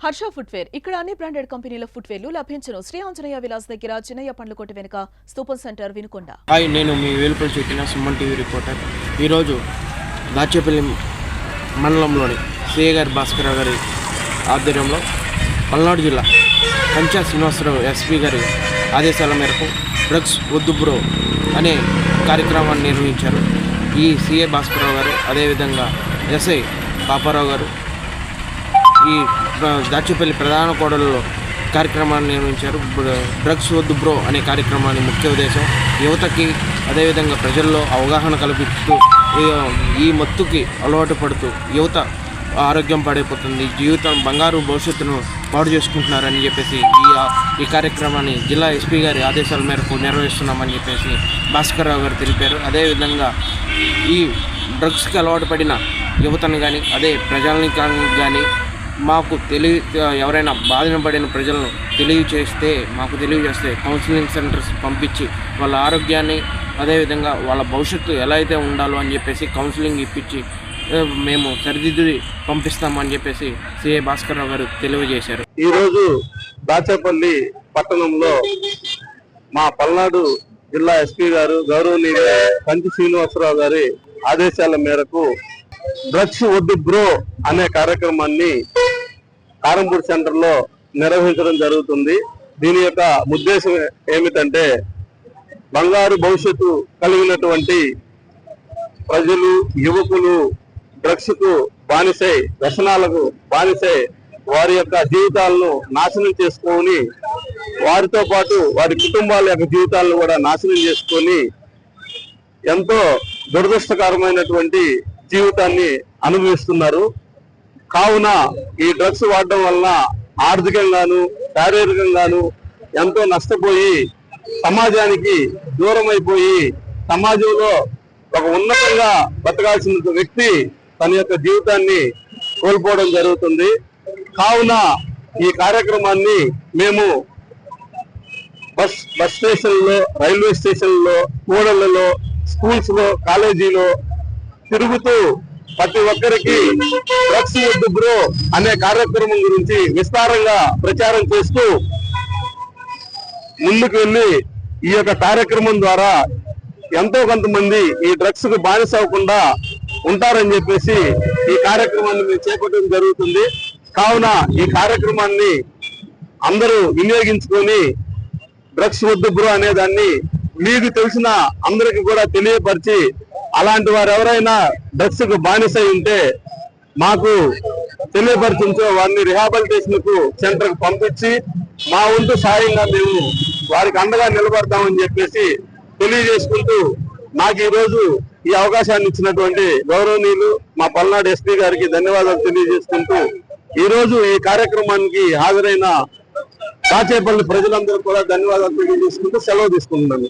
Harsha footwear ఇక్కడ అన్ని branded కంపెనీల ఫుట్వేర్లు లభించును. శ్రీ ఆంజనేయ విలాస్ దగ్గర చిన్నయ్య పండ్ల కొట్టు వెనుక స్తూపం సెంటర్ వినుకొండ. హాయ్, నేను మీ వేలుపల్లి చెట్టిన సుమన్ టీవీ రిపోర్టర్. ఈరోజు దాచేపల్లి మండలంలోని సిఏ గారి భాస్కర్ గారి ఆధ్వర్యంలో పల్నాడు జిల్లా కంచా శ్రీనివాసరావు ఎస్పీ గారి ఆదేశాల మేరకు డ్రగ్స్ వద్దు బ్రో అనే కార్యక్రమాన్ని నిర్వహించారు. ఈ సిఏ భాస్కరరావు గారు, అదేవిధంగా ఎస్ఐ పాపారావు గారు ఈ దాచేపల్లి ప్రధాన కోడలలో కార్యక్రమాన్ని నిర్వహించారు. డ్రగ్స్ వద్దు బ్రో అనే కార్యక్రమాన్ని ముఖ్య ఉద్దేశం యువతకి, అదేవిధంగా ప్రజల్లో అవగాహన కల్పిస్తూ ఈ మత్తుకి అలవాటు పడుతూ యువత ఆరోగ్యం పాడైపోతుంది, జీవితం బంగారు భవిష్యత్తును పాడు చేసుకుంటున్నారని చెప్పేసి ఈ కార్యక్రమాన్ని జిల్లా ఎస్పీ గారి ఆదేశాల మేరకు నిర్వహిస్తున్నామని చెప్పేసి భాస్కర్రావు గారు తెలిపారు. అదేవిధంగా ఈ డ్రగ్స్కి అలవాటు పడిన యువతను కానీ, అదే ప్రజల్ని కానీ మాకు ఎవరైనా బాధన పడిన ప్రజలను తెలియజేస్తే కౌన్సిలింగ్ సెంటర్స్ పంపించి వాళ్ళ ఆరోగ్యాన్ని, అదేవిధంగా వాళ్ళ భవిష్యత్తు ఎలా అయితే ఉండాలో అని చెప్పేసి కౌన్సిలింగ్ ఇప్పించి మేము సరిదిద్ది పంపిస్తామని చెప్పేసి సిఐ భాస్కర్రావు గారు తెలియజేశారు. ఈరోజు దాచేపల్లి పట్టణంలో మా పల్నాడు జిల్లా ఎస్పీ గారు గౌరవనీయ కంచి శ్రీనివాసరావు గారి ఆదేశాల మేరకు డ్రగ్స్ వద్దు బ్రో అనే కార్యక్రమాన్ని కారంపూడి సెంటర్ లో నిర్వహించడం జరుగుతుంది. దీని యొక్క ఉద్దేశం ఏమిటంటే బంగారు భవిష్యత్తు కలిగినటువంటి ప్రజలు, యువకులు డ్రగ్స్ కు బానిసై, వ్యసనాలకు బానిసై వారి యొక్క జీవితాలను నాశనం చేసుకొని, వారితో పాటు వారి కుటుంబాల యొక్క జీవితాలను కూడా నాశనం చేసుకొని ఎంతో దురదృష్టకరమైనటువంటి జీవితాన్ని అనుభవిస్తున్నారు. కావున ఈ డ్రగ్స్ వాడడం వలన ఆర్థికంగాను, శారీరకంగాను ఎంతో నష్టపోయి సమాజానికి దూరం అయిపోయి, సమాజంలో ఒక ఉన్నతంగా బతకాల్సిన వ్యక్తి తన యొక్క జీవితాన్ని కోల్పోవడం జరుగుతుంది. కావున ఈ కార్యక్రమాన్ని మేము బస్ స్టేషన్లో, రైల్వే స్టేషన్లో, కూడళ్లలో, స్కూల్స్ లో, కాలేజీలో తిరుగుతూ ప్రతి ఒక్కరికి డ్రగ్స్ వద్దు బ్రో అనే కార్యక్రమం గురించి విస్తారంగా ప్రచారం చేస్తూ ముందుకు వెళ్ళి ఈ యొక్క కార్యక్రమం ద్వారా ఎంతో కొంతమంది ఈ డ్రగ్స్ కు బానిస అవ్వకుండా ఉంటారని చెప్పేసి ఈ కార్యక్రమాన్ని మేము చేపట్టడం జరుగుతుంది. కావున ఈ కార్యక్రమాన్ని అందరూ వినియోగించుకొని డ్రగ్స్ వద్దు బ్రో అనే దాన్ని మీకు తెలిసిన అందరికి కూడా తెలియపరిచి, అలాంటి వారు ఎవరైనా డ్రగ్స్ కు బానిస ఉంటే మాకు తెలియపరిచించో వారిని రిహాబిలిటేషన్ కు సెంటర్ కు పంపించి మా వంతు సాయంగా మేము వారికి అండగా నిలబడతామని చెప్పేసి తెలియజేసుకుంటూ, నాకు ఈరోజు ఈ అవకాశాన్ని ఇచ్చినటువంటి గౌరవనీయులు మా పల్నాడు ఎస్పీ గారికి ధన్యవాదాలు తెలియజేసుకుంటూ, ఈరోజు ఈ కార్యక్రమానికి హాజరైన దాచేపల్లి ప్రజలందరూ కూడా ధన్యవాదాలు తెలియజేసుకుంటూ సెలవు తీసుకుంటున్నాను.